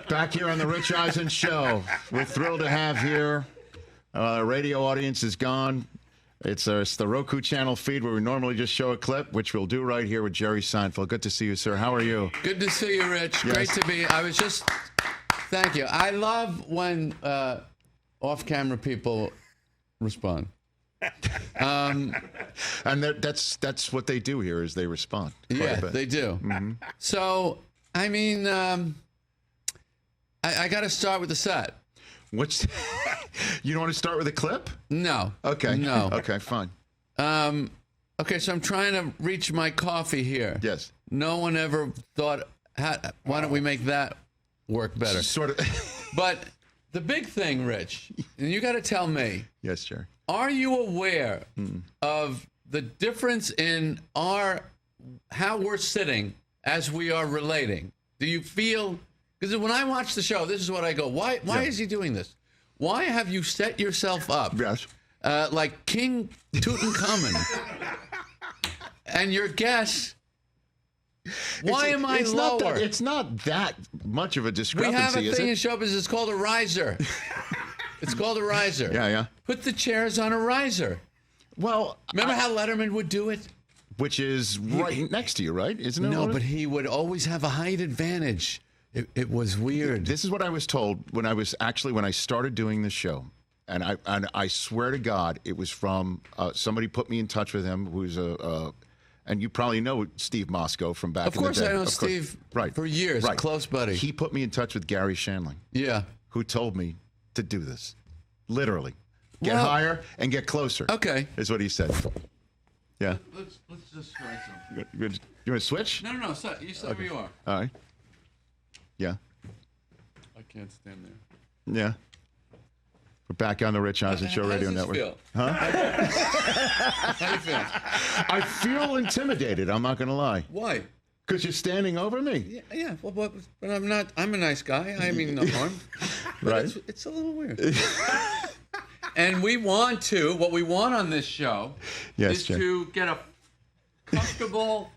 Back here on the Rich Eisen Show. We're thrilled to have here. Radio audience is gone. It's the Roku channel feed where we normally just show a clip, which we'll do right here with Jerry Seinfeld. Good to see you, sir. How are you? Good to see you, Rich. Yes. Great to be. Thank you. I love when off-camera people respond. And that's what they do here is they respond. Yeah, they do. Mm-hmm. So, I mean, I got to start with the set. You don't want to start with a clip? No. Okay. No. Okay, fine. Okay, so I'm trying to reach my coffee here. Yes. No one ever thought, why don't we make that work better? Sort of. But the big thing, Rich, and you got to tell me. Yes, Jerry. Are you aware of the difference in how we're sitting as we are relating? Do you feel? Because when I watch the show, this is what I go. Why is he doing this? Why have you set yourself up? Yes. Like King Tutankhamun, and your guess. Why am I lower? It's not that much of a discrepancy. We have a thing is in it? show business. It's called a riser. It's called a riser. Yeah. Put the chairs on a riser. Well, remember how Letterman would do it? Which is right next to you, right? Isn't it? No, but he would always have a height advantage. It was weird. This is what I was told when I started doing the show, and I swear to God, it was from somebody put me in touch with him who's and you probably know Steve Moscow from back in the day. Of course I know Steve for years, right. Close buddy. He put me in touch with Gary Shandling. Yeah. Who told me to do this. Literally. Get higher and get closer. Okay. Is what he said. Yeah. Let's just try something. You want to switch? No. You stay where you are. All right. Yeah. I can't stand there. Yeah. We're back on the Rich Eisen Show Radio Network. Feel? Huh? How do you feel? I feel intimidated. I'm not going to lie. Why? Because you're standing over me. Yeah. Well, but I'm not. I'm a nice guy. I mean no harm. But Right. It's a little weird. And what we want on this show is Jay. to get a comfortable,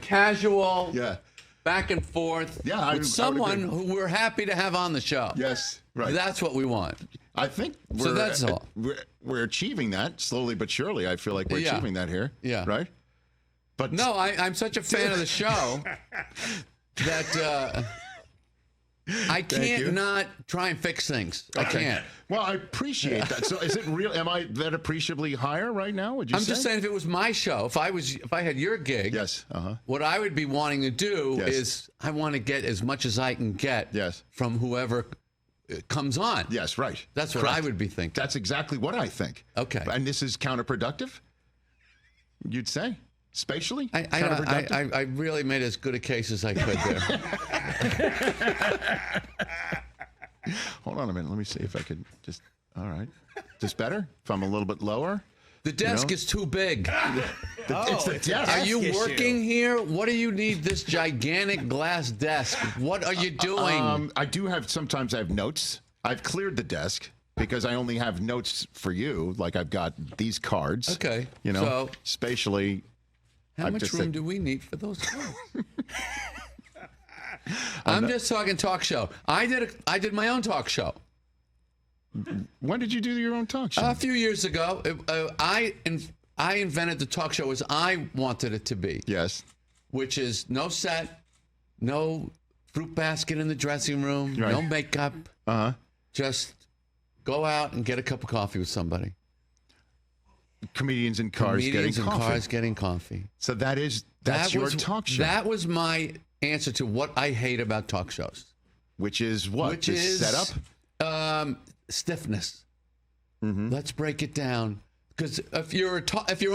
casual, back and forth with someone who we're happy to have on the show. Yes, right. That's what we want. I think that's all. We're achieving that slowly but surely. I feel like we're achieving that here. Yeah. Right? But no, I'm such a fan of the show that I can't not try and fix things. I can't. Well, I appreciate that. So is it real? Am I that appreciably higher right now? Would you say? I'm just saying if it was my show, if I had your gig, yes, what I would be wanting to do is I want to get as much as I can get from whoever comes on. Yes, right. That's what I would be thinking. That's exactly what I think. Okay. And this is counterproductive, you'd say? Spatially? I really made as good a case as I could there. Hold on a minute. Let me see if I could just... All right. Just better? If I'm a little bit lower? The desk is too big. It's the desk. Are you working here? What do you need this gigantic glass desk? What are you doing? I do have... Sometimes I have notes. I've cleared the desk because I only have notes for you. Like I've got these cards. Okay. So spatially... How much room do we need for those cards? I'm just talking talk show. I did my own talk show. When did you do your own talk show? A few years ago. I invented the talk show as I wanted it to be. Yes. Which is no set, no fruit basket in the dressing room, no makeup. Just go out and get a cup of coffee with somebody. Comedians in cars getting coffee. So that's your talk show. That was my answer to what I hate about talk shows. Which is what? Which is setup? Stiffness. Let's break it down. Because if you're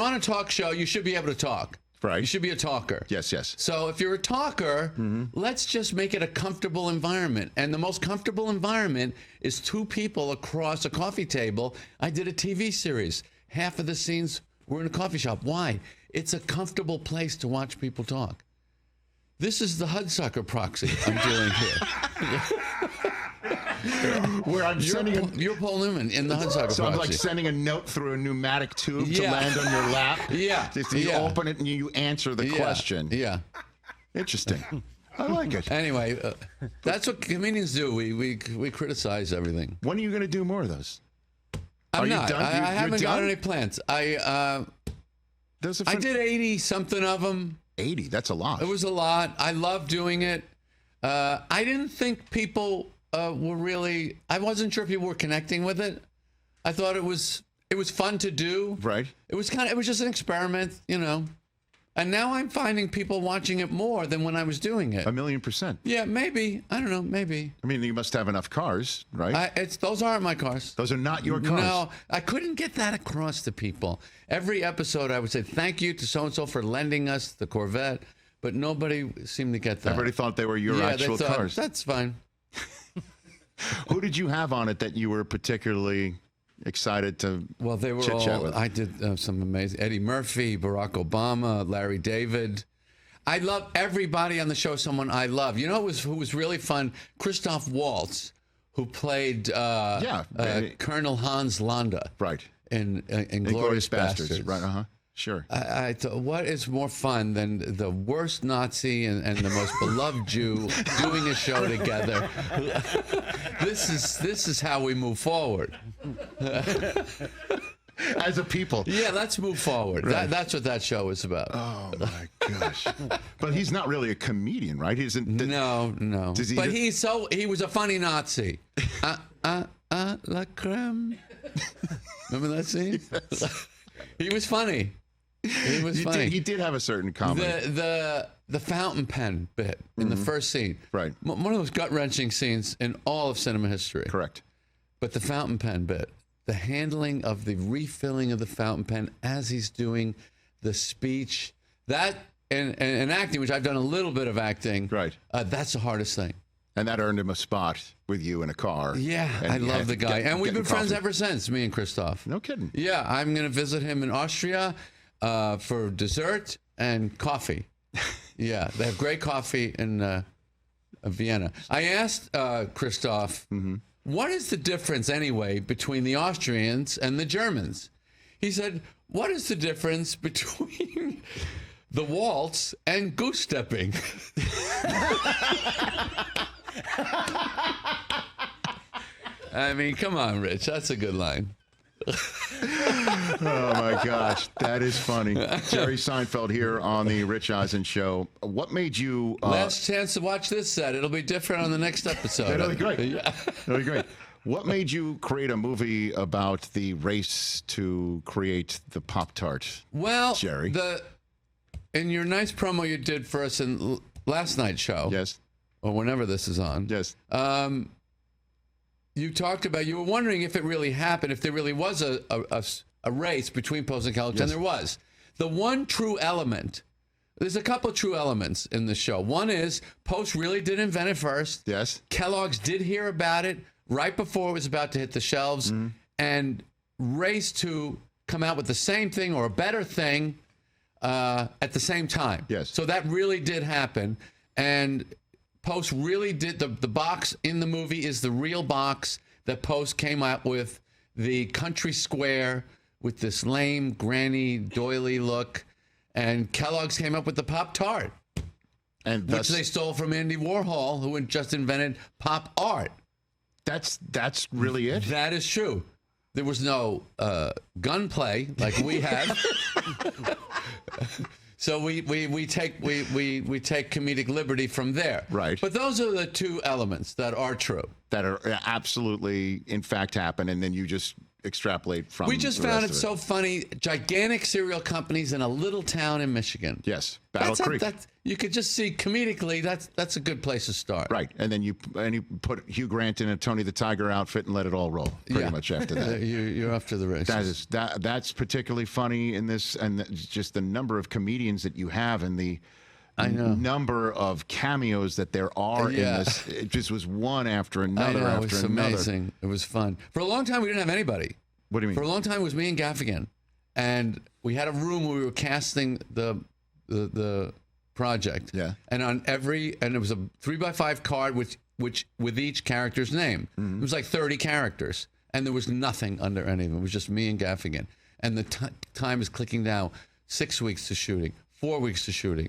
on a talk show, you should be able to talk. Right. You should be a talker. Yes. So if you're a talker, let's just make it a comfortable environment. And the most comfortable environment is two people across a coffee table. I did a TV series. Half of the scenes were in a coffee shop. Why? It's a comfortable place to watch people talk. This is the Hudsucker proxy I'm doing here. Where I'm you're Paul Newman in the Hudsucker proxy. So I'm like sending a note through a pneumatic tube to land on your lap. Yeah. So you open it and you answer the question. Yeah. Interesting. I like it. Anyway, that's what comedians do. We criticize everything. When are you going to do more of those? I'm Are you not. done? I haven't got done? any plans. I did 80 something of them. 80. That's a lot. It was a lot. I love doing it. I didn't think people were really. I wasn't sure people were connecting with it. I thought it was fun to do. Right. It was just an experiment, you know. And now I'm finding people watching it more than when I was doing it. 1,000,000%. Yeah, maybe. I don't know. Maybe. I mean, you must have enough cars, right? Those aren't my cars. Those are not your cars. No, I couldn't get that across to people. Every episode, I would say thank you to so and so for lending us the Corvette, but nobody seemed to get that. Everybody thought they were your actual they thought, cars. That's fine. Who did you have on it that you were particularly excited to Well, they were chit-chat all. with? I did some amazing. Eddie Murphy, Barack Obama, Larry David. I love everybody on the show. Someone I love. You know who was really fun? Christoph Waltz, who played Colonel Hans Landa. Right. In Inglourious Bastards. Bastards. Right. Sure. I thought, what is more fun than the worst Nazi and the most beloved Jew doing a show together? This is how we move forward. As a people. Yeah, let's move forward. Right. That's what that show is about. Oh my gosh. But he's not really a comedian, right? He isn't. No. Does he But just- he was a funny Nazi. La creme. Remember that scene? Yes. He was funny. He was funny. He did have a certain comedy. The fountain pen bit in the first scene. Right. One of those gut-wrenching scenes in all of cinema history. Correct. But the fountain pen bit, the handling of the refilling of the fountain pen as he's doing the speech, that and acting, which I've done a little bit of acting. Right. That's the hardest thing. And that earned him a spot with you in a car. Yeah, And I you love had the to guy. get- And we've getting been friends coffee. ever since, me and Christoph. No kidding. Yeah, I'm going to visit him in Austria for dessert and coffee. Yeah, they have great coffee in Vienna. I asked Christoph, what is the difference anyway between the Austrians and the Germans? He said, what is the difference between the waltz and goose stepping? I mean, come on, Rich. That's a good line. Oh my gosh, that is funny. Jerry Seinfeld here on the Rich Eisen Show. What made you? Last chance to watch this set. It'll be different on the next episode. That'll be great. Yeah. That'll be great. What made you create a movie about the race to create the Pop Tart? Well, Jerry. In your nice promo you did for us in last night's show, Yes. or whenever this is on, Yes. you talked about, you were wondering if it really happened, if there really was a race between Post and Kellogg, and there was. The one true element, there's a couple true elements in the show. One is Post really did invent it first. Yes. Kellogg's did hear about it right before it was about to hit the shelves and raced to come out with the same thing or a better thing at the same time. Yes. So that really did happen. And Post really did, the box in the movie is the real box that Post came out with, the country square with this lame granny doily look. And Kellogg's came up with the Pop Tart, And which thus, they stole from Andy Warhol, who had just invented pop art. that's really it. That is true. There was no gunplay like we have. So we take comedic liberty from there. Right. But those are the two elements that are true. That are absolutely, in fact, happen, and then you just extrapolate from. We just the found rest it of so funny. Gigantic cereal companies in a little town in Michigan. Yes, Battle Creek. You could just see comedically. That's a good place to start. Right, and then you put Hugh Grant in a Tony the Tiger outfit and let it all roll. Pretty much after that. You're off to the races. That's particularly funny in this, and just the number of comedians that you have and the number of cameos that there are in this. It just was one after another I know, after it was another. amazing. It was fun. For a long time, we didn't have anybody. What do you mean? For a long time, it was me and Gaffigan, and we had a room where we were casting the project. Yeah. And it was a 3x5 card with each character's name. It was like 30 characters, and there was nothing under any of them. It was just me and Gaffigan, and the time is clicking down. 6 weeks to shooting, 4 weeks to shooting.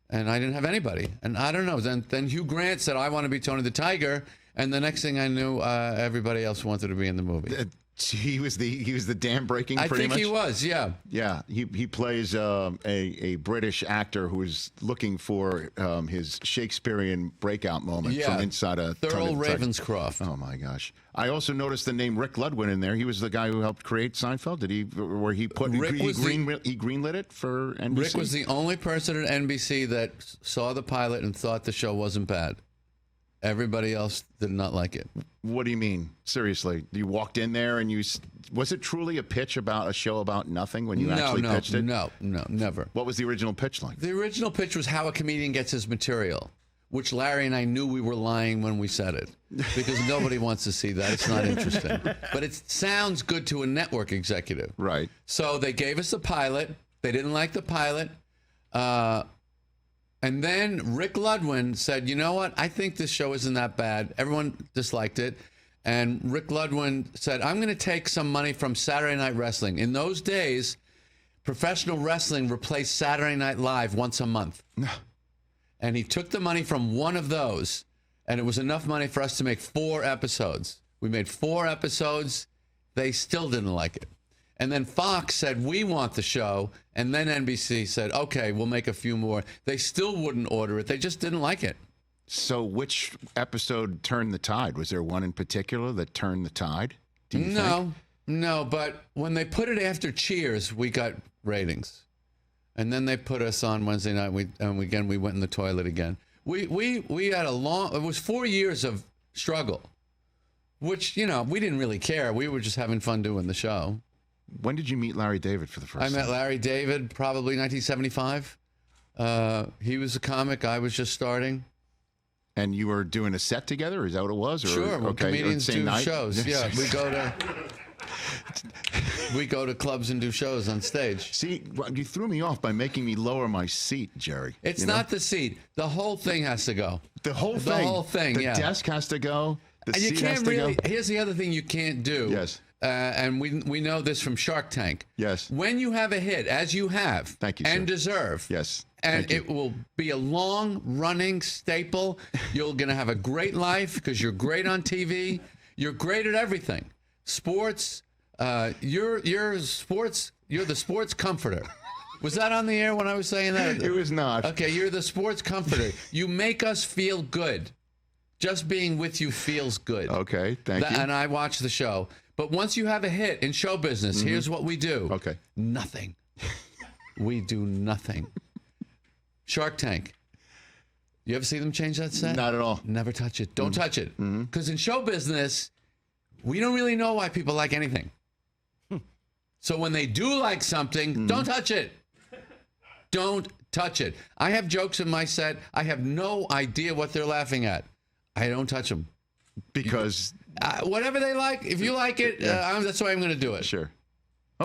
And I didn't have anybody. And I don't know. Then Hugh Grant said, I want to be Tony the Tiger. And the next thing I knew, everybody else wanted to be in the movie. He was the dam breaking. I pretty think much. he was, yeah. Yeah, he plays a British actor who is looking for his Shakespearean breakout moment from inside a Thurl Ravenscroft. Oh my gosh! I also noticed the name Rick Ludwin in there. He was the guy who helped create Seinfeld. Did he? Where he put he greenlit it for NBC. Rick was the only person at NBC that saw the pilot and thought the show wasn't bad. Everybody else did not like it. What do you mean? Seriously? You walked in there and was it truly a pitch about a show about nothing when you actually pitched it? No, never. What was the original pitch like? The original pitch was how a comedian gets his material, which Larry and I knew we were lying when we said it, because nobody wants to see that. It's not interesting. But it sounds good to a network executive. Right. So they gave us the pilot. They didn't like the pilot. And then Rick Ludwin said, you know what? I think this show isn't that bad. Everyone disliked it. And Rick Ludwin said, I'm going to take some money from Saturday Night Wrestling. In those days, professional wrestling replaced Saturday Night Live once a month. And he took the money from one of those, and it was enough money for us to make 4 episodes. We made 4 episodes. They still didn't like it. And then Fox said, we want the show. And then NBC said, okay, we'll make a few more. They still wouldn't order it. They just didn't like it. So which episode turned the tide? Was there one in particular that turned the tide? Do you think? No. But when they put it after Cheers, we got ratings. And then they put us on Wednesday night. We went in the toilet again. We had it was 4 years of struggle, which, we didn't really care. We were just having fun doing the show. When did you meet Larry David for the first time? I met Larry David probably 1975. He was a comic. I was just starting. And you were doing a set together? Is that what it was? Or, sure. Well, comedians do shows. Yeah, we go to clubs and do shows on stage. See, you threw me off by making me lower my seat, Jerry. It's not the seat. The whole thing has to go. The whole thing? The whole thing, the desk has to go. The seat can't has to go. Here's the other thing you can't do. Yes. And we know this from Shark Tank. Yes. When you have a hit, as you have, thank you, and sir. deserve. Yes. And it will be a long-running staple. You're going to have a great life because you're great on TV. You're great at everything. Sports. You're the sports comforter. Was that on the air when I was saying that? It was not. Okay, you're the sports comforter. You make us feel good. Just being with you feels good. Okay, thank you. And I watch the show. But once you have a hit in show business, here's what we do. Okay. Nothing. We do nothing. Shark Tank. You ever see them change that set? Not at all. Never touch it. Don't touch it. Because in show business, we don't really know why people like anything. So when they do like something, don't touch it. Don't touch it. I have jokes in my set. I have no idea what they're laughing at. I don't touch them. Because... whatever they like. If you like it, that's why I'm going to do it. Sure.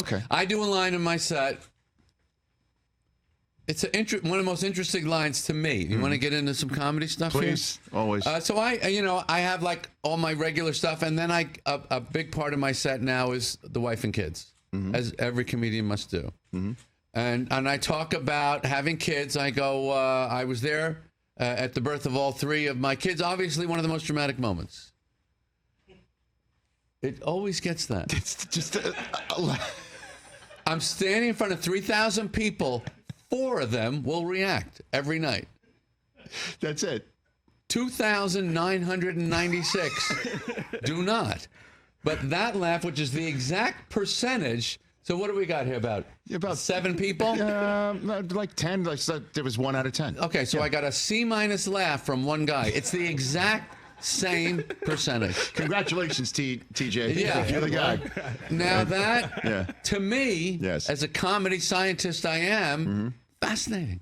Okay. I do a line in my set. It's one of the most interesting lines to me. You want to get into some comedy stuff Please. here? Always. So I have like all my regular stuff, and then a big part of my set now is the wife and kids, as every comedian must do. And I talk about having kids. I go, I was there at the birth of all 3 of my kids. Obviously, one of the most dramatic moments. It always gets that. It's just... I'm standing in front of 3,000 people. 4 of them will react every night. That's it. 2,996 do not. But that laugh, which is the exact percentage. So what do we got here? About 7 people? Like 10. There was 1 out of 10. Okay, so I got a C- laugh from one guy. It's the exact same percentage. Congratulations, TJ. Yeah. You're the guy. Now that, to me, as a comedy scientist I am, fascinating.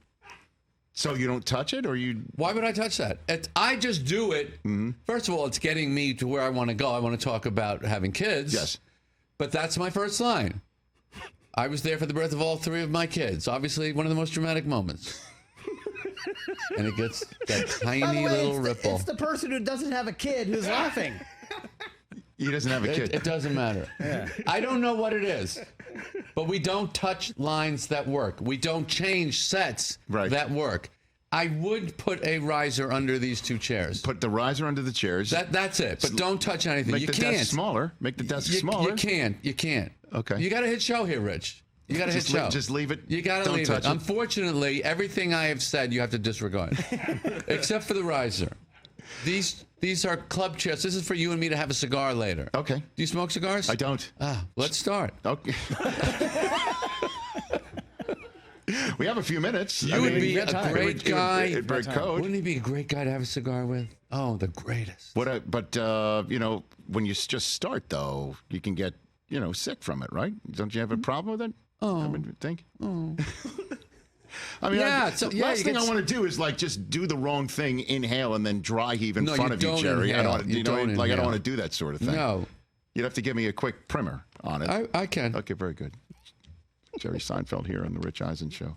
So you don't touch it, or you... Why would I touch that? I just do it. First of all, it's getting me to where I want to go. I want to talk about having kids. Yes. But that's my first line. I was there for the birth of all 3 of my kids. Obviously, one of the most dramatic moments. And it gets that tiny little ripple. It's the person who doesn't have a kid who's laughing. He doesn't have a kid. It doesn't matter. Yeah. I don't know what it is, but we don't touch lines that work. We don't change sets that work. I would put a riser under these two chairs. Put the riser under the chairs. That's it. But don't touch anything. Make You the can't. desk smaller. Make the desk smaller. You can't. You can't. Okay. You got to hit show here, Rich. You got to hit show. Just leave it. You got to Don't leave touch it. it. Unfortunately, everything I have said you have to disregard, except for the riser. These are club chairs. This is for you and me to have a cigar later. Okay. Do you smoke cigars? I don't. Let's start. Okay. We have a few minutes. You would be a great guy. Wouldn't he be a great guy to have a cigar with? Oh, the greatest. But when you just start though, you can get sick from it, right? Don't you have a problem with it? Oh. I mean, think. Oh. I mean, Yeah, last thing I want to do is like just do the wrong thing, inhale, and then dry heave in front of you, don't Jerry. inhale. I don't want to do that sort of thing. No. You'd have to give me a quick primer on it. I can. Okay, very good. Jerry Seinfeld here on the Rich Eisen Show.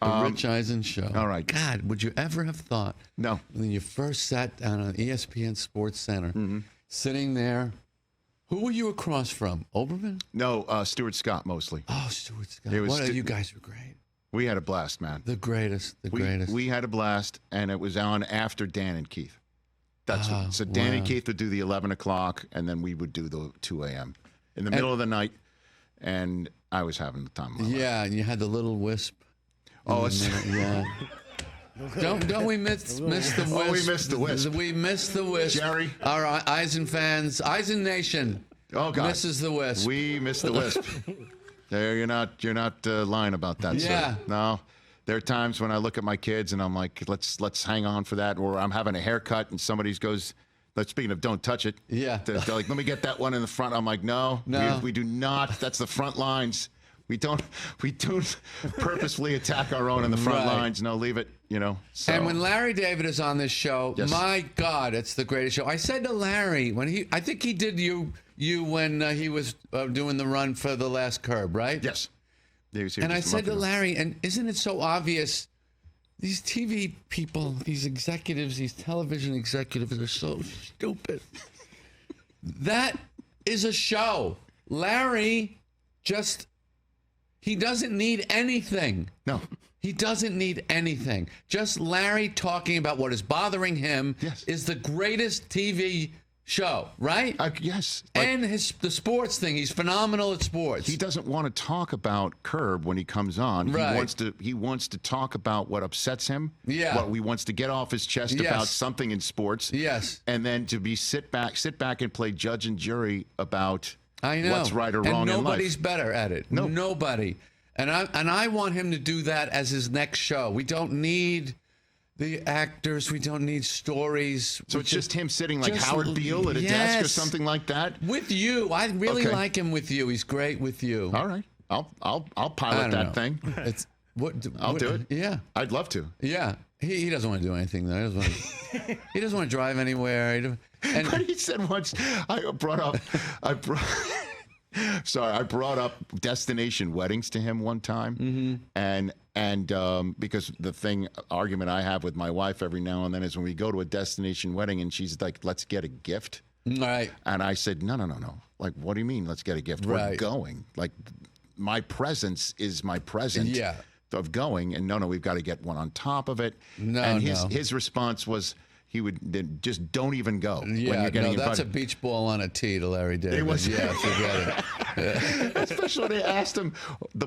The Rich Eisen Show. All right. God, would you ever have thought? No. When you first sat down on ESPN Sports Center, sitting there, who were you across from? Oberman? No, Stuart Scott mostly. Oh, Stuart Scott. It was You guys were great. We had a blast, man. The greatest. Greatest. We had a blast, and it was on after Dan and Keith. So Dan and Keith would do the 11 o'clock, and then we would do the 2 a.m. in the middle of the night, and I was having the time of my life. Yeah, and you had the little wisp. Oh, yeah. Don't we miss the wisp? Oh, we missed the wisp. We missed the wisp. Jerry. All right, Eisen fans, Eisen Nation. Oh God, misses the wisp. We missed the wisp. There, you're not lying about that. Yeah. Sir. No, there are times when I look at my kids and I'm like, let's hang on for that. Or I'm having a haircut and somebody goes. Speaking of, don't touch it. Yeah. They're like, let me get that one in the front. I'm like, no. We do not. That's the front lines. We don't purposefully attack our own in the front lines. No, leave it. So. And when Larry David is on this show, Yes. my God, it's the greatest show. I said to Larry I think he did you when he was doing the run for the last curb, right? Yes. He was here And I just a said month to ago. Larry, and isn't it so obvious? These TV people, these executives, these television executives are so stupid. That is a show. Larry he doesn't need anything. No. He doesn't need anything. Just Larry talking about what is bothering him is the greatest TV show, right? Yes. And the sports thing. He's phenomenal at sports. He doesn't want to talk about Curb when he comes on. Right. He wants to talk about what upsets him. Yeah. What he wants to get off his chest about something in sports. Yes. And then to sit back and play judge and jury about I know. what's right or wrong in life. Nobody's better at it. No. Nobody. And I want him to do that as his next show. We don't need the actors. We don't need stories. So it's just him sitting like Howard Beale at a desk or something like that? With you. I really like him with you. He's great with you. All right. I'll pilot that thing. It's I'll do it. Yeah. I'd love to. Yeah. He doesn't want to do anything though. He doesn't want to drive anywhere. But he said once, I brought up destination weddings to him one time, and because the argument I have with my wife every now and then is when we go to a destination wedding and she's like, let's get a gift. Right. And I said, no. Like, what do you mean? Let's get a gift. We're going. Like, my presence is my present. Yeah. Of going, and no, we've got to get one on top of it. His response was he would just don't even go when you're getting invited. That's a beach ball on a tee to Larry David. It was, forget it. Especially when they asked him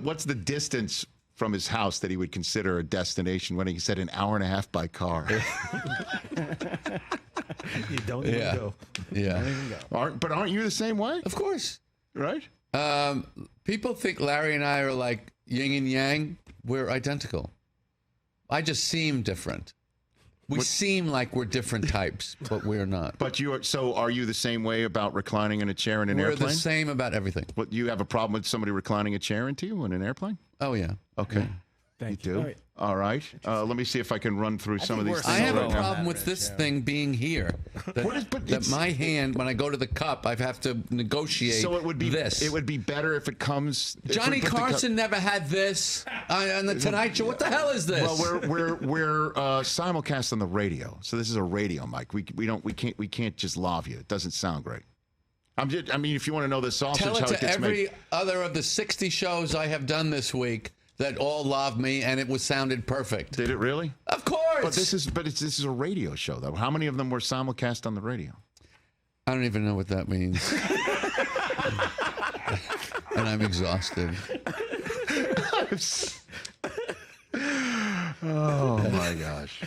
what's the distance from his house that he would consider a destination when he said an hour and a half by car. You don't even go. Yeah. Don't even go. Aren't you the same way? Of course. Right? People think Larry and I are like yin and yang. We're identical. I just seem different. We seem like we're different types, but we're not. But are you the same way about reclining in a chair in an airplane? We're the same about everything. What, you have a problem with somebody reclining a chair into you in an airplane? Oh, yeah. Okay. Yeah. Thank you. Do. All right. Let me see if I can run through some of these things. I have right a now. problem with this thing being here. That my hand, when I go to the cup, I have to negotiate So it would be this. It would be better if it comes. Johnny Carson never had this on the Tonight Show. What the hell is this? Well, we're simulcast on the radio, so this is a radio mic. We can't just love you. It doesn't sound great. I mean, if you want to know the sausage, Tell it how to it gets every made. other of the 60 shows I have done this week that all loved me, and it was sounded perfect. Did it really? Of course. But this is a radio show, though. How many of them were simulcast on the radio? I don't even know what that means. And I'm exhausted. Oh my gosh.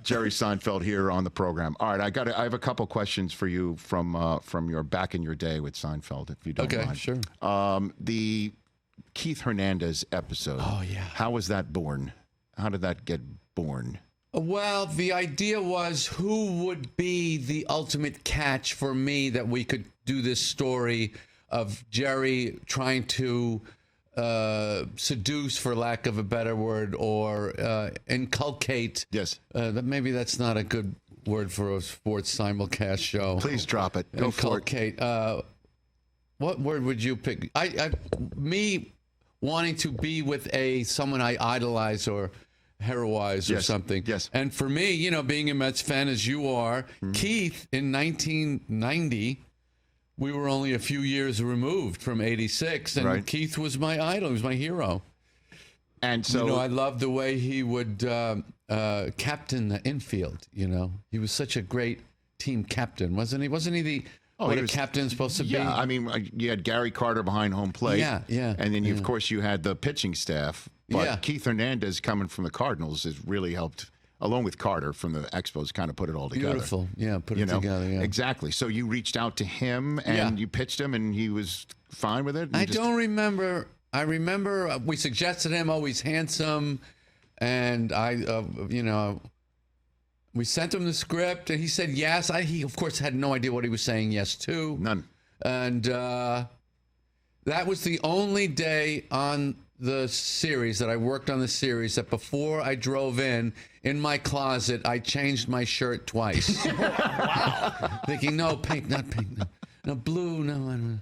Jerry Seinfeld here on the program. All right, I have a couple questions for you from your back in your day with Seinfeld, if you don't mind. Okay, sure. The Keith Hernandez episode. Oh, yeah. How was that born? How did that get born? Well, the idea was who would be the ultimate catch for me that we could do this story of Jerry trying to seduce, for lack of a better word, or inculcate. Yes. Maybe that's not a good word for a sports simulcast show. Please drop it. Go for it. Inculcate. What word would you pick? Me wanting to be with someone I idolize or heroize or Yes. something. Yes. And for me, you know, being a Mets fan as you are, Keith in 1990, we were only a few years removed from 86, and Right. Keith was my idol. He was my hero. And so, You know, I loved the way he would captain the infield, you know. He was such a great team captain, wasn't he? Wasn't he the what he a was- captain's supposed to be? yeah, I mean, you had Gary Carter behind home plate. Yeah, yeah, And then, of yeah. course, you had the pitching staff. But Yeah. Keith Hernandez coming from the Cardinals has really helped, along with Carter from the Expos, kind of put it all together. Beautiful. Yeah, put You it know? together, yeah. Exactly. So you reached out to him and Yeah. you pitched him and he was fine with it? And I just- don't remember. I remember we suggested him, oh, he's handsome. And we sent him the script and he said yes. He, of course, had no idea what he was saying yes to. None. And that was the only day on the series that I worked on the series that before I drove in my closet, I changed my shirt twice. Wow. Thinking, no, pink, not pink. No, blue, no. I don't.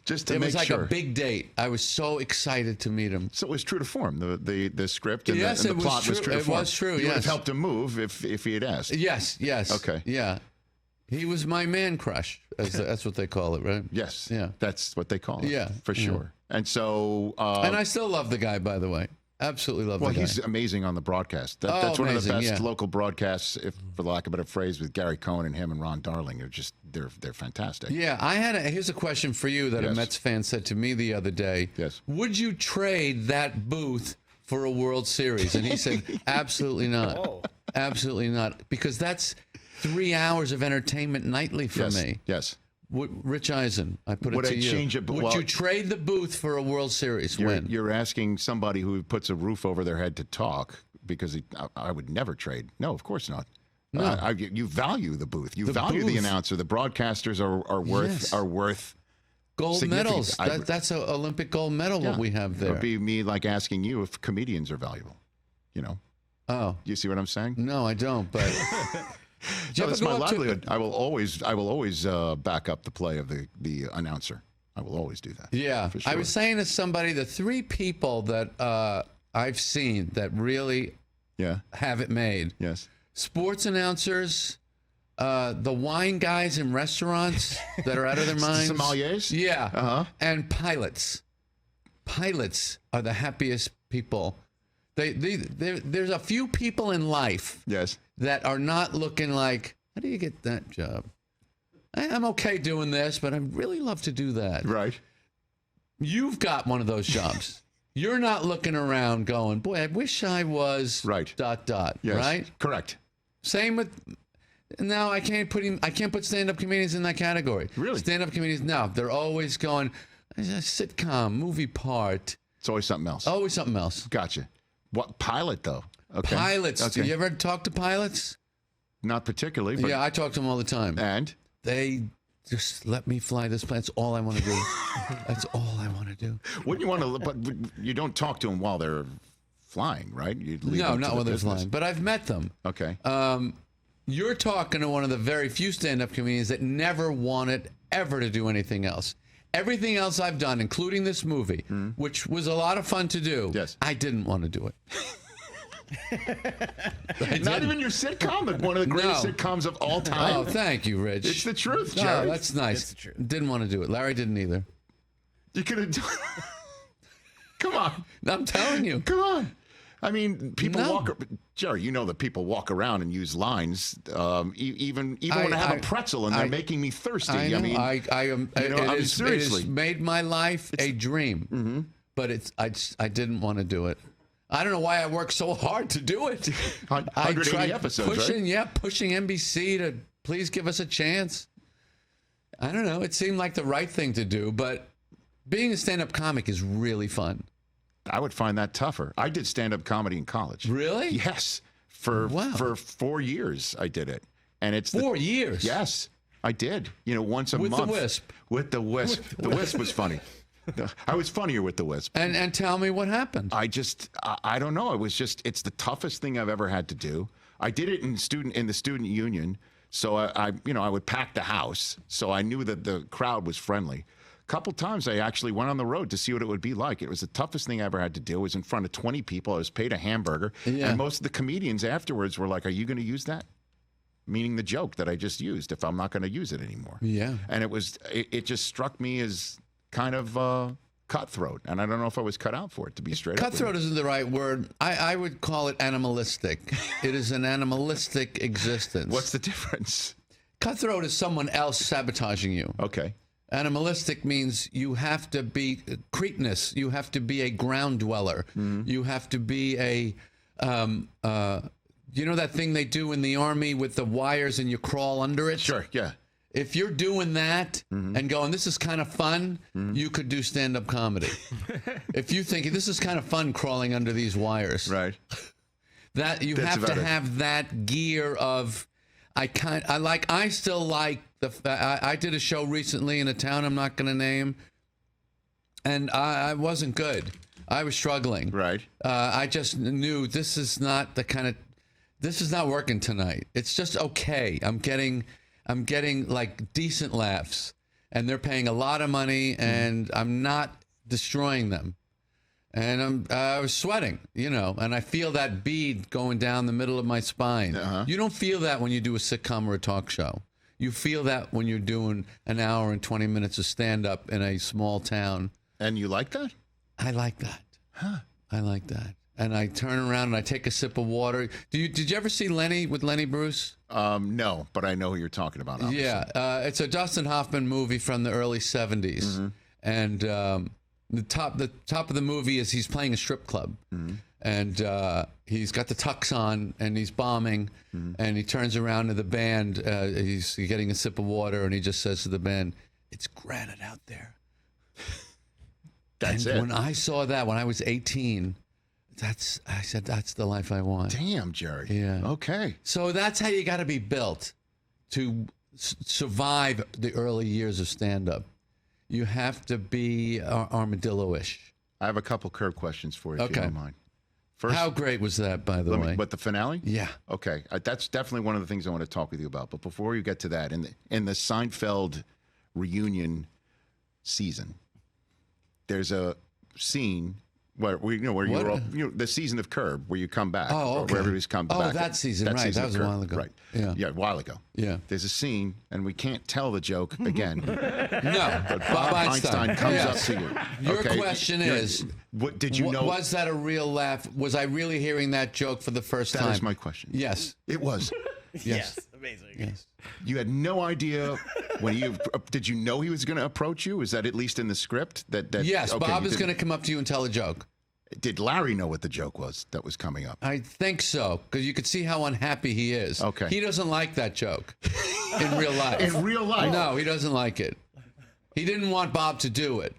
Just to It make was like sure. a big date. I was so excited to meet him. So it was true to form. The script and, Yes, the, and it the was plot was true. true to It form. was true, You would have yes. helped him move if he had asked. Yes. Okay. Yeah. He was my man crush. That's what they call it, right? Yes. Yeah. That's what they call it. Yeah, For yeah. sure. And so. And I still love the guy, by the way. Absolutely love Well, the guy. he's amazing on the broadcast. Oh, That's one of the amazing, best yeah. local broadcasts, if for lack of a better phrase, with Gary Cohen and him and Ron Darling. They're fantastic. Yeah, here's a question for you that a Yes. Mets fan said to me the other day. Yes. Would you trade that booth for a World Series? And he said, absolutely not. Oh. Absolutely not. Because that's 3 hours of entertainment nightly for Yes. me. Yes. Rich Eisen, I put Would it to I you. change it? Would Well- you trade the booth for a World Series win? You're asking somebody who puts a roof over their head to talk because I would never trade. No, of course not. No. You value the booth. You The value the booth. announcer. The broadcasters are Yes. worth Gold significant. medals. That's an Olympic gold medal, what we have It there. would be me like asking you if comedians are valuable. You know, Oh, you see what I'm saying? no, I don't. But Did you No, ever that's go my up to- livelihood. I will always back up the play of the announcer. I will always do that. Yeah, for sure. I was saying to somebody, the three people that I've seen that really Yeah. have it made: Yes. sports announcers, the wine guys in restaurants that are out of their minds, Sommeliers? yeah, Uh-huh. and pilots. Pilots are the happiest people. There's a few people in life Yes. that are not looking like, how do you get that job? I'm okay doing this, but I'd really love to do that. Right. You've got one of those jobs. You're not looking around going, boy, I wish I was Right. ... Yes. right? Correct. Same with, no, I can't put stand-up comedians in that category. Really? Stand-up comedians, no, they're always going, a sitcom, movie part, It's always something else. always something else. Gotcha. What pilot though? Okay. Pilots, Okay. do you ever talk to pilots? Not particularly. But Yeah, I talk to them all the time. And They just let me fly this plane. That's all I want to do. That's all I want to do. wouldn't you want to? But you don't talk to them while they're flying, right? You leave No, them to not the when they're business. flying. But I've met them. Okay. You're talking to one of the very few stand-up comedians that never wanted ever to do anything else. Everything else I've done, including this movie, which was a lot of fun to do, Yes. I didn't want to do it. Not even your sitcom, but one of the greatest No. sitcoms of all time. Oh, thank you, Rich. It's the truth, Oh, Jerry. that's nice. It's the truth. Didn't want to do it. Larry didn't either. You could have done. Come on. I'm telling you. Come on. I mean, people No. walk. Jerry, you know that people walk around and use lines, even when I have a pretzel and they're making me thirsty. I know. mean, I am. you know, I mean, seriously. It has made my life a dream. Mm-hmm. But I didn't want to do it. I don't know why I worked so hard to do it. 180 episodes, pushing, right? Yeah, pushing NBC to please give us a chance. I don't know. It seemed like the right thing to do, but being a stand-up comic is really fun. I would find that tougher. I did stand-up comedy in college. Really? Yes. For 4 years, I did it, and it's 4 years. Yes, I did. You know, once a With month. the Wisp. With the Wisp. The Wisp was funny. I was funnier with the Wisp. And tell me what happened. I don't know. It's the toughest thing I've ever had to do. I did it in the student union, so I would pack the house, so I knew that the crowd was friendly. A couple times I actually went on the road to see what it would be like. It was the toughest thing I ever had to do. It was in front of 20 people. I was paid a hamburger, and most of the comedians afterwards were like, "Are you going to use that?" Meaning the joke that I just used. If I'm not going to use it anymore. Yeah. And it just struck me as kind of cutthroat, and I don't know if I was cut out for it, to be straight up. Cutthroat isn't the right word. I would call it animalistic. It is an animalistic existence. What's the difference? Cutthroat is someone else sabotaging you. Okay. Animalistic means you have to be Creteness. You have to be a ground dweller. You have to be a, you know that thing they do in the army with the wires and you crawl under it? Sure, yeah. If you're doing that and going, this is kind of fun, you could do stand-up comedy. If you think this is kind of fun crawling under these wires, Right. that you That's have to about it. have that gear of, I still like I did a show recently in a town I'm not going to name, and I wasn't good. I was struggling. Right. I just knew this is not working tonight. It's just okay. I'm getting like decent laughs, and they're paying a lot of money, and I'm not destroying them. And I was sweating, and I feel that bead going down the middle of my spine. You don't feel that when you do a sitcom or a talk show. You feel that when you're doing an hour and 20 minutes of stand-up in a small town. And you like that? I like that. I like that. And I turn around and I take a sip of water. Did you ever see Lenny with Lenny Bruce? No, but I know who you're talking about. Obviously. Yeah, it's a Dustin Hoffman movie from the early 70s. And the top of the movie is he's playing a strip club. And he's got the tux on and he's bombing. And he turns around to the band. He's getting a sip of water and he just says to the band, "It's granite out there." That's and it. When I saw that when I was 18, I said, that's the life I want. Damn, Jerry. Yeah. Okay. So that's how you got to be built to survive the early years of stand-up. You have to be armadillo-ish. I have a couple curve questions for you, if you don't mind. First, how great was that, by the way? But the finale? Yeah. Okay. That's definitely one of the things I want to talk with you about. But before you get to that, in the Seinfeld reunion season, there's a scene where you're all, the season of Curb, where you come back. Oh, okay. Where everybody's come back. Oh, that season, right. That was a while ago. Right. Yeah. A while ago. Yeah. There's a scene, and we can't tell the joke again. No. But Bob Einstein comes up to you. Your Okay, question is, what did you know? Was that a real laugh? Was I really hearing that joke for the first time? That is my question. Yes. It was. Yes. Amazing. Yes. You had no idea did you know he was going to approach you? Is that at least in the script? That Yes, okay, Bob is going to come up to you and tell a joke. Did Larry know what the joke was that was coming up? I think so, because you could see how unhappy he is. Okay. He doesn't like that joke in real life. In real life? No, he doesn't like it. He didn't want Bob to do it.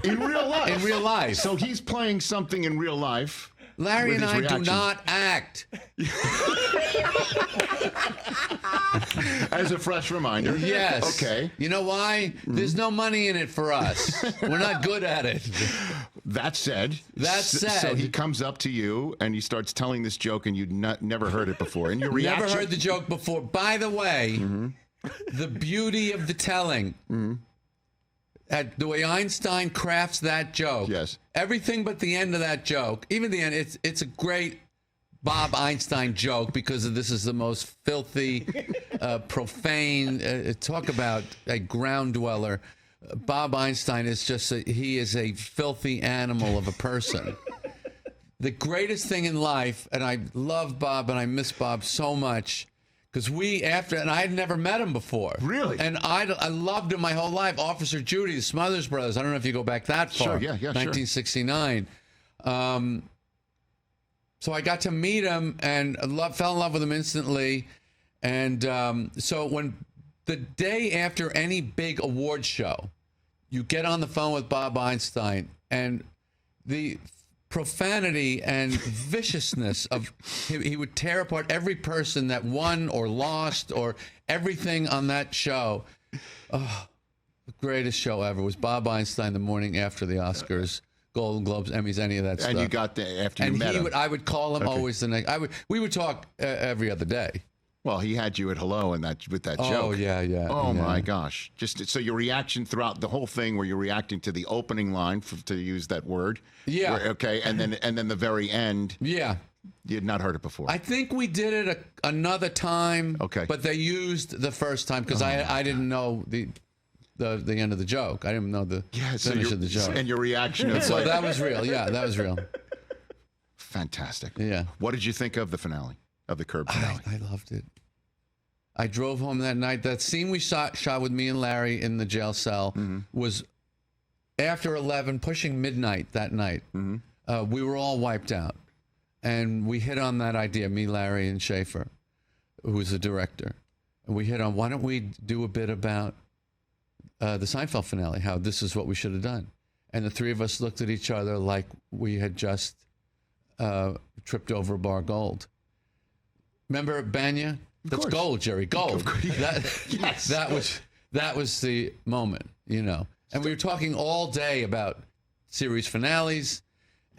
In real life? In real life. So he's playing something in real life. Larry with and his I reaction. do not act. As a fresh reminder. Yes. Okay. You know why? There's no money in it for us. We're not good at it. That said. So he comes up to you and he starts telling this joke and you'd never heard it before. And your reaction. Never heard the joke before. By the way, the beauty of the telling, the way Einstein crafts that joke. Yes. Everything but the end of that joke, even the end, it's a great Bob Einstein joke because this is the most filthy, profane, talk about a ground dweller. Bob Einstein is he is a filthy animal of a person. The greatest thing in life, and I love Bob and I miss Bob so much, because and I had never met him before. Really? And I loved him my whole life. Officer Judy, the Smothers Brothers. I don't know if you go back that far. Sure, yeah, 1969. So I got to meet him and fell in love with him instantly. And so when the day after any big award show, you get on the phone with Bob Einstein, and the profanity and viciousness of he would tear apart every person that won or lost or everything on that show. Oh, the greatest show ever was Bob Einstein the morning after the Oscars, Golden Globes, Emmys, any of that stuff. And you got after you and met him. I would call him always the next. We would talk every other day. Well, he had you at hello and with that joke. Oh yeah. Oh my gosh! Just so your reaction throughout the whole thing, where you're reacting to the opening line, to use that word. Yeah. Okay, and then the very end. Yeah. You had not heard it before. I think we did it another time. Okay. But they used the first time because I didn't know the end of the joke. I didn't know the finish of the joke. And your reaction is so that was real. Yeah, that was real. Fantastic. Yeah. What did you think of the finale? Of the Curb finale? I loved it. I drove home that night. That scene we shot with me and Larry in the jail cell was after 11, pushing midnight that night. We were all wiped out. And we hit on that idea, me, Larry, and Schaefer, who was the director. And we hit on, why don't we do a bit about the Seinfeld finale, how this is what we should have done. And the three of us looked at each other like we had just tripped over a bar of gold. Remember Banya? That's gold, Jerry. Gold. Yes. That was the moment, you know. And we were talking all day about series finales,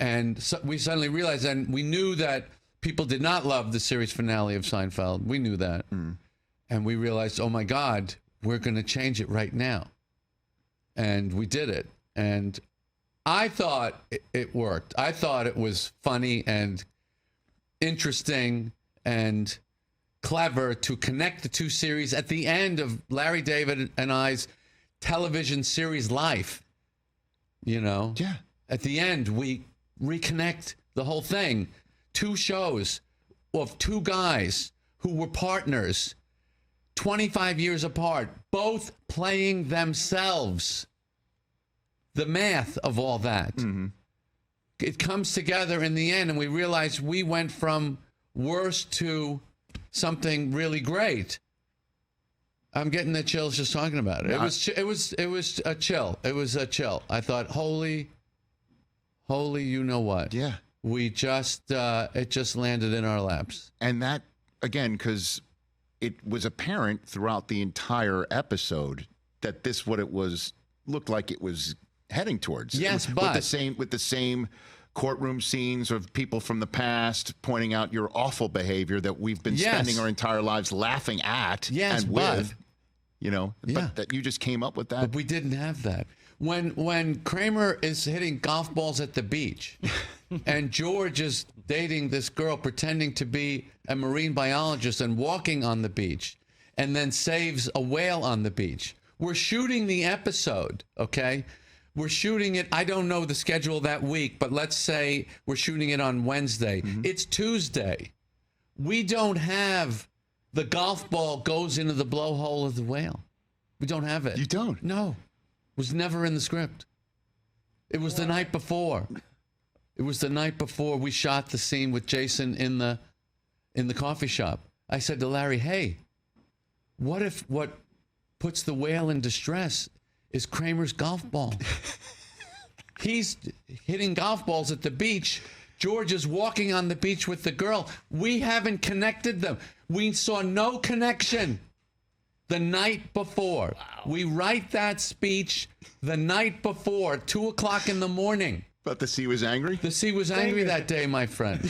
and so we suddenly realized, and we knew that people did not love the series finale of Seinfeld. We knew that. And we realized, oh my God, we're going to change it right now. And we did it. And I thought it worked. I thought it was funny and interesting and clever to connect the two series at the end of Larry David and I's television series life. You know? Yeah. At the end, we reconnect the whole thing. Two shows of two guys who were partners, 25 years apart, both playing themselves. The math of all that. It comes together in the end, and we realize we went from worse to something really great. I'm getting the chills just talking about it. It was a chill. It was a chill. I thought, holy, you know what? Yeah. We just it just landed in our laps. And that, again, because it was apparent throughout the entire episode that this looked like it was heading towards. Yes, with the same courtroom scenes of people from the past pointing out your awful behavior that we've been spending our entire lives laughing at and with, you know, but that you just came up with that. But we didn't have that. When Kramer is hitting golf balls at the beach and George is dating this girl pretending to be a marine biologist and walking on the beach and then saves a whale on the beach. We're shooting the episode, okay? We're shooting it, I don't know the schedule that week, but let's say we're shooting it on Wednesday. It's Tuesday. We don't have the golf ball goes into the blowhole of the whale. We don't have it. You don't? No. It was never in the script. It was the night before. It was the night before we shot the scene with Jason in the coffee shop. I said to Larry, hey, what if what puts the whale in distress is Kramer's golf ball? He's hitting golf balls at the beach. George is walking on the beach with the girl. We haven't connected them. We saw no connection the night before. Wow. We write that speech the night before, 2 o'clock in the morning. But the sea was angry? The sea was angry that day, my friend.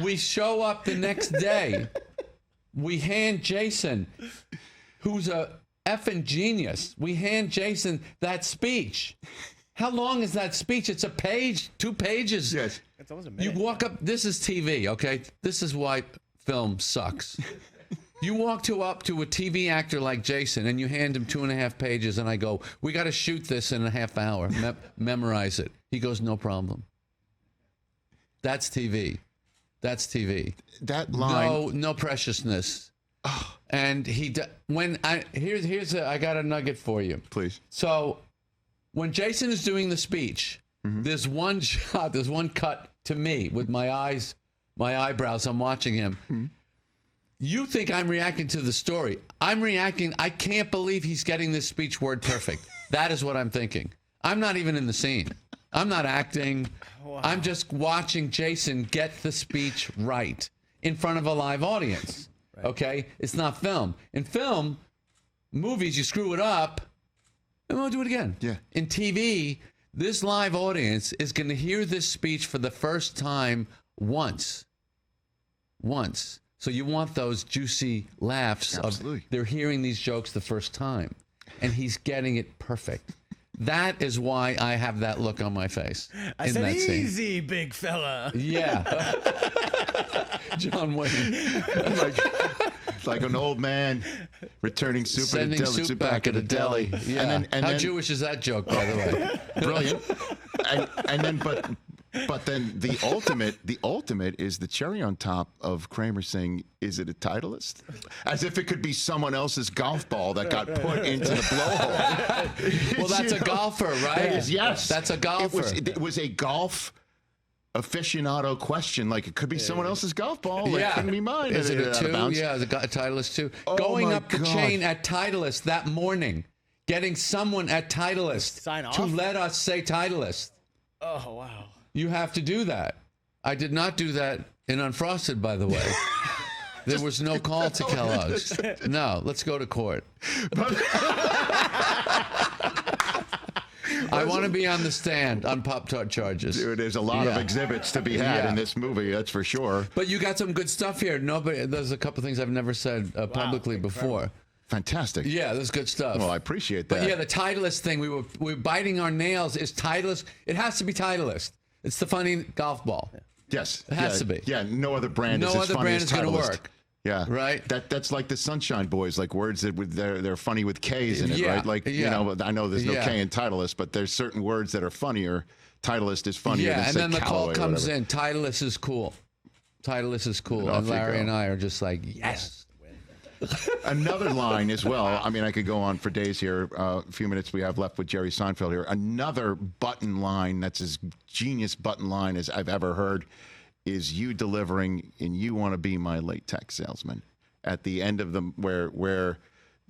We show up the next day. We hand Jason, who's a effing genius, we hand Jason that speech. How long is that speech? It's a page, 2 pages. Yes. It's almost a minute. You walk up, this is TV, okay? This is why film sucks. You walk up to a TV actor like Jason and you hand him 2.5 pages and I go, we got to shoot this in a half hour. Memorize it. He goes, no problem. That's TV. That's TV. That line. No preciousness. And I got a nugget for you. Please. So when Jason is doing the speech, there's one shot, there's one cut to me with my eyes, my eyebrows. I'm watching him. You think I'm reacting to the story. I'm reacting. I can't believe he's getting this speech word perfect. That is what I'm thinking. I'm not even in the scene. I'm not acting. Wow. I'm just watching Jason get the speech right in front of a live audience. Right. Okay? It's not film. In film, movies, you screw it up, and we'll do it again. Yeah. In TV, this live audience is going to hear this speech for the first time once. So you want those juicy laughs. Absolutely. They're hearing these jokes the first time, and he's getting it perfect. That is why I have that look on my face. I in said, that scene. easy, big fella. Yeah. John Wayne. like an old man returning soup Sending at a deli. soup back at a deli. Yeah. And How then, Jewish is that joke, by the way? Brilliant. But then the ultimate is the cherry on top of Kramer saying, "Is it a Titleist?" As if it could be someone else's golf ball that got put into the blowhole. Well, that's a golfer, right? Yes, that's a golfer. It was a golf aficionado question. Like it could be someone else's golf ball. Like, couldn't be mine. Is it a Out of 2? bounds. Yeah, a Titleist 2. Oh, Going my up the God. chain at Titleist that morning, getting someone at Titleist Sign to off? let us say Titleist. Oh, wow. You have to do that. I did not do that in Unfrosted, by the way. There was no call to Kellogg's. No, let's go to court. I want to be on the stand on Pop Tart charges. Dude, there's a lot of exhibits to be had in this movie, that's for sure. But you got some good stuff here. There's a couple things I've never said publicly before. Fantastic. Yeah, there's good stuff. Well, I appreciate that. But yeah, the Titleist thing, we were biting our nails. Is Titleist? It has to be Titleist. It's the funny golf ball. Yes. It has to be. Yeah, no other brand No is as other funny brand as is going to Titleist. work. Yeah. Right? That's like the Sunshine Boys, like words that they're funny with K's in it, Yeah, right? Like, yeah. I know there's no Yeah. K in Titleist, but there's certain words that are funnier. Titleist is funnier Yeah, than, and say, then the call Callaway or comes whatever. in. Titleist is cool. Titleist is cool. Off And you Larry go. and I are just like, yes. Another line as well. I mean, I could go on for days here. A few minutes we have left with Jerry Seinfeld here. Another button line that's as genius button line as I've ever heard is you delivering in "You Want to Be My Latex Salesman" at the end of the where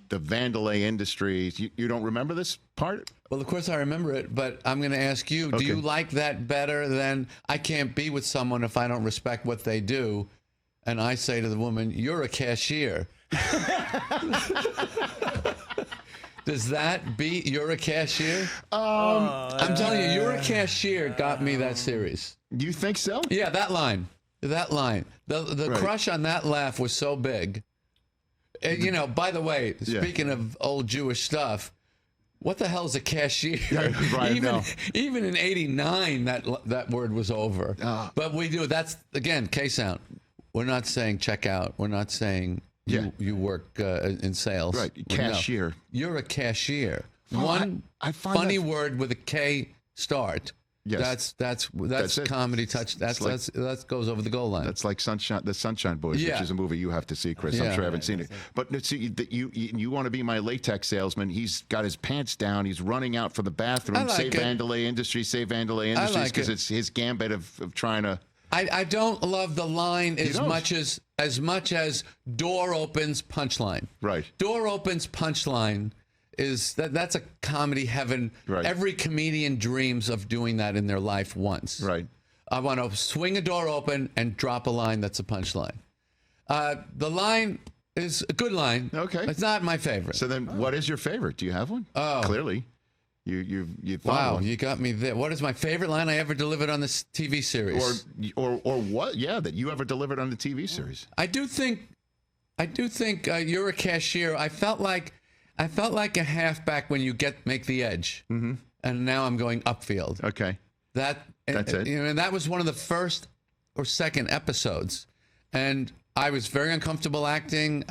the Vandalay Industries. You don't remember this part? Well, of course I remember it, but I'm going to ask you, do you like that better than I can't be with someone if I don't respect what they do? And I say to the woman, you're a cashier. Does that beat you're a cashier? I'm telling you, you're a cashier got me that series. You think so? Yeah, that line. That line. The Right. crush on that laugh was so big. And, by the way, speaking of old Jewish stuff, what the hell is a cashier? Yeah, right, even in '89, that word was over. But we do. That's, again, K-Sound. We're not saying check out. We're not saying you work in sales. Right, cashier. No. You're a cashier. Oh, One I find funny that- word with a K start. Yes. That's it. comedy touch. That goes over the goal line. That's like the Sunshine Boys, Yeah. which is a movie you have to see, Chris. I'm Yeah. sure I haven't seen it. But see, you want to be my latex salesman. He's got his pants down. He's running out for the bathroom. I like Say it. Vandalay Industries. Say Vandalay Industries like because it. it's his gambit of trying to. I don't love the line as don't? much as door opens punchline. Right. Door opens punchline is that's a comedy heaven. Right. Every comedian dreams of doing that in their life once. Right. I want to swing a door open and drop a line that's a punchline. The line is a good line. Okay. It's not my favorite. So then, what is your favorite? Do you have one? Oh. Clearly, you thought Wow, one. you got me there. What is my favorite line I ever delivered on this TV series? Or what? Yeah, that you ever delivered on the TV series. I do think you're a cashier. I felt like a halfback when you make the edge, and now I'm going upfield. Okay. That's it. And that was one of the first or second episodes, and I was very uncomfortable acting.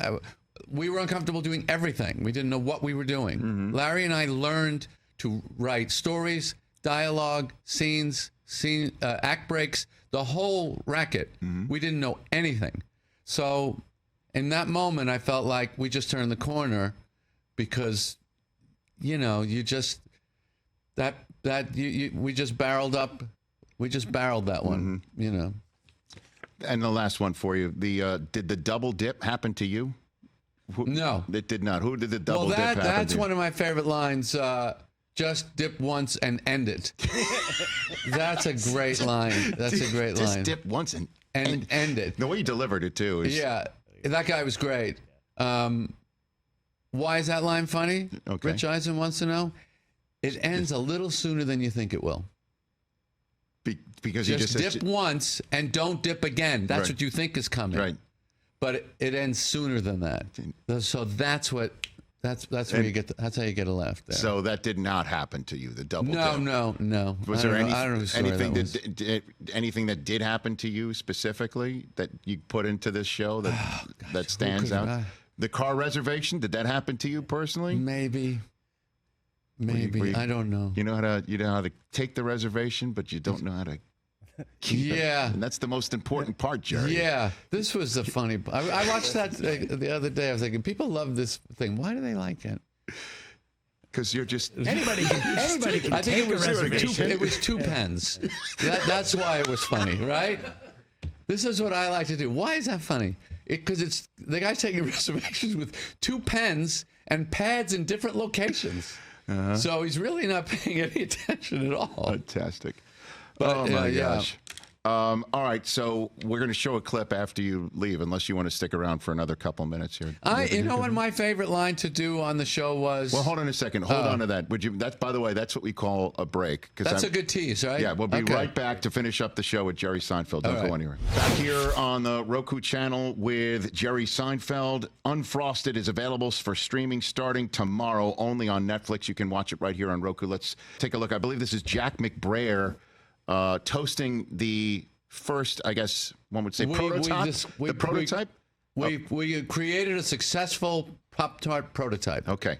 We were uncomfortable doing everything. We didn't know what we were doing. Larry and I learned to write stories, dialogue, scenes, act breaks, the whole racket. We didn't know anything. So in that moment, I felt like we just turned the corner because, you just, we just barreled up. We just barreled that one, And the last one for you. Did the double dip happen to you? No. It did not. Who did the double dip happen that's to? one of my favorite lines. Just dip once and end it. That's a great line. That's a great line. Just dip once and end it. The way you delivered it, too. Is, Yeah, that guy was great. Why is that line funny? Okay. Rich Eisen wants to know. It ends a little sooner than you think it will. Because Just you just dip once and don't dip again. That's Right. what you think is coming. Right. But it ends sooner than that. So that's where you get. That's how you get a laugh there. So that did not happen to you, the double dip. No. Was there I don't know whose story anything that was. anything that did happen to you specifically that you put into this show that stands could out? I- The car reservation, did that happen to you personally? Maybe. Were you- I don't know. You know how to take the reservation, but you don't know how to keep it. Yeah. And that's the most important part, Jerry. Yeah, this was the funny. I watched that the other day. I was thinking, people love this thing. Why do they like it? Because you're just Anybody can I think take a reservation. it was two pens. That's why it was funny, right? This is what I like to do. Why is that funny? Because it's the guy's taking reservations with 2 pens and pads in different locations. So he's really not paying any attention at all. fantastic. But, Oh my yeah. gosh. All right, so we're going to show a clip after you leave, unless you want to stick around for another couple minutes here. You know what my favorite line to do on the show was? Well, hold on a second. Hold on to that. Would you? That's, by the way, that's what we call a break. That's a good tease, right? Yeah, we'll be Okay. right back to finish up the show with Jerry Seinfeld. Don't All go right. anywhere. Back here on the Roku channel with Jerry Seinfeld. Unfrosted is available for streaming starting tomorrow only on Netflix. You can watch it right here on Roku. Let's take a look. I believe this is Jack McBrayer toasting the first, I guess one would say, prototype. The prototype? We created a successful Pop Tart prototype. Okay.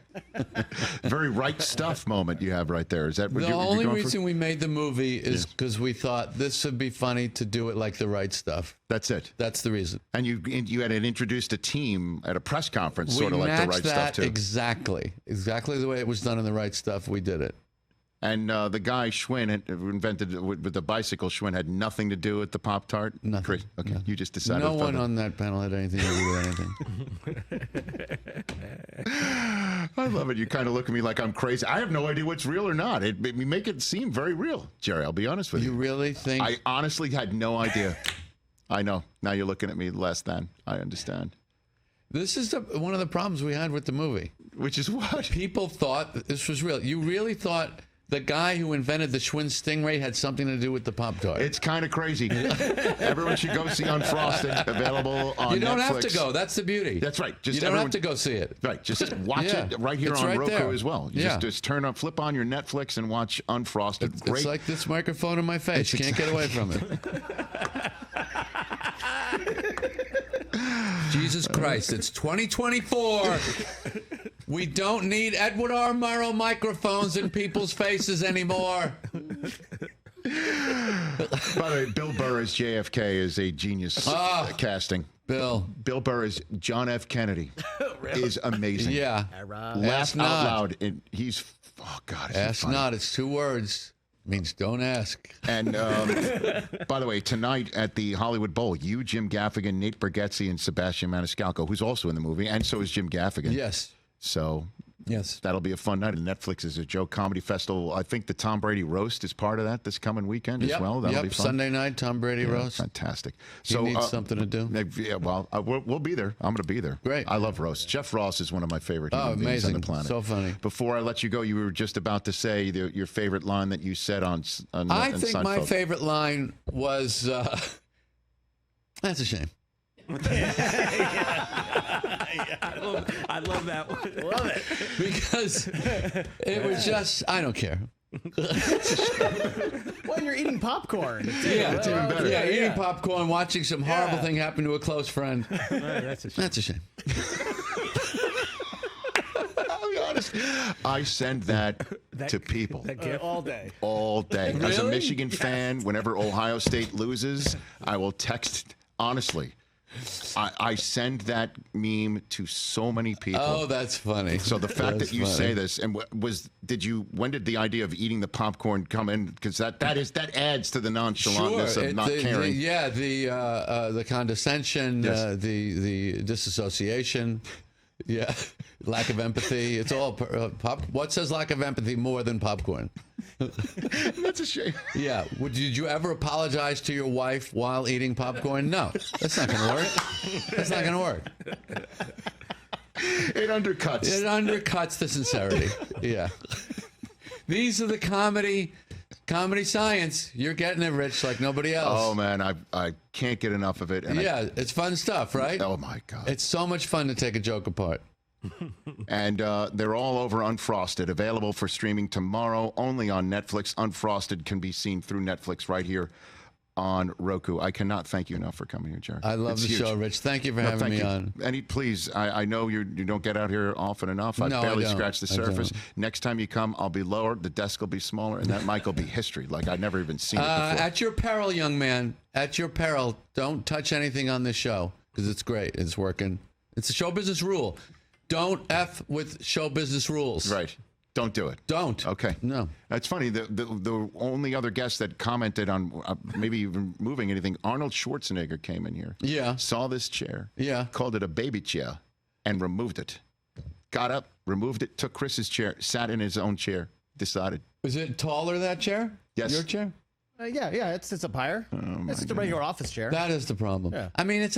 Very right stuff moment you have right there. Is that what The you're only going reason we made the movie is because we thought this would be funny to do it like the right stuff. That's it. That's the reason. And you had introduced a team at a press conference, sort of like the right stuff too. Exactly the way it was done in the right stuff. We did it. And the guy Schwinn had invented with the bicycle. Schwinn had nothing to do with the Pop Tart. Nothing. Great. Okay, you just decided. No to one throw on that panel had anything to do with anything. I love it. You kind of look at me like I'm crazy. I have no idea what's real or not. We make it seem very real, Jerry. I'll be honest with you. You really think? I honestly had no idea. I know. Now you're looking at me less than. I understand. This is one of the problems we had with the movie. Which is what? People thought that this was real. You really thought the guy who invented the Schwinn Stingray had something to do with the Pop Tart? It's kind of crazy. Everyone should go see Unfrosted, available on Netflix. You don't have to go. That's the beauty. That's right. You don't have to go see it. Right. Just watch Yeah. it right here It's on right Roku there. as well. You Yeah. just flip on your Netflix and watch Unfrosted. It's like this microphone in my face. You can't get away from it. Jesus Christ, it's 2024. We don't need Edward R. Murrow microphones in people's faces anymore. By the way, Bill Burr as JFK is a genius casting. Bill. Bill Burr as John F. Kennedy is amazing. Yeah. Laugh Ask out not. loud. And he's, oh God, is he Ask funny. not. It's 2 words. Means don't ask. And by the way, tonight at the Hollywood Bowl, you, Jim Gaffigan, Nate Bargatze, and Sebastian Maniscalco, who's also in the movie, and so is Jim Gaffigan. Yes. So Yes. that'll be a fun night. And Netflix is a joke comedy festival. I think the Tom Brady roast is part of that this coming weekend as well. That'll be fun. Sunday night, Tom Brady roast. Fantastic. He needs something to do. Yeah, well, we'll be there. I'm going to be there. Great. I love roast. Jeff Ross is one of my favorite human beings on amazing. the planet. So funny. Before I let you go, you were just about to say your favorite line that you said on I think my Seinfeld. favorite line was, that's a shame. I love that one. Love it. Because it was just, I don't care. When you're eating popcorn. Yeah, it's even better. Yeah, eating popcorn, watching some horrible thing happen to a close friend. That's a shame. That's a shame. I'll be honest. I send that to people All day. all day. As a Really? Michigan fan, whenever Ohio State loses, I will text, honestly, I send that meme to so many people. Oh, that's funny. So the fact That's that you funny. say this, and when did the idea of eating the popcorn come in? Because that adds to the nonchalantness of not caring. The condescension, Yes. the disassociation, lack of empathy. It's all what says lack of empathy more than popcorn? That's a shame. Yeah. Did you ever apologize to your wife while eating popcorn? No. That's not going to work. That's not going to work. It undercuts. It undercuts the sincerity. Yeah. These are the comedy science. You're getting it, Rich, like nobody else. Oh man, I can't get enough of it. And It's fun stuff, right? oh my God. It's so much fun to take a joke apart. And they're all over Unfrosted, available for streaming tomorrow, only on Netflix. Unfrosted can be seen through Netflix right here on Roku. I cannot thank you enough for coming here, Jerry. I love It's the huge. show, Rich. Thank you for having Thank me you. on. And please, I know you don't get out here often enough. I No, I barely don't. scratched the I don't. surface. Next time you come, I'll be lower, the desk will be smaller, and that mic will be history, like I've never even seen it before. At your peril, young man. At your peril. Don't touch anything on this show because it's great. It's working. It's a show business rule. Don't F with show business rules. Right. Don't do it. Don't. Okay. No. That's funny. The only other guest that commented on maybe even moving anything, Arnold Schwarzenegger came in here. Yeah. Saw this chair. Yeah. Called it a baby chair and removed it. Got up, removed it, took Chris's chair, sat in his own chair, decided. Is it taller, that chair? Yes. Your chair? Yeah, it's up higher. It's just a regular office chair. That is the problem. Yeah. I mean,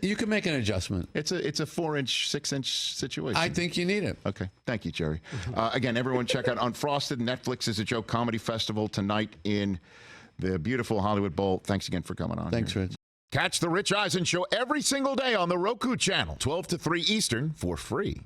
you can make an adjustment. It's a 4-inch, 6-inch situation. I think you need it. Okay. Thank you, Jerry. Again, everyone check out Unfrosted. Netflix is a joke comedy festival tonight in the beautiful Hollywood Bowl. Thanks again for coming on. Thanks, here. Rich. Catch the Rich Eisen Show every single day on the Roku channel, 12 to 3 Eastern, for free.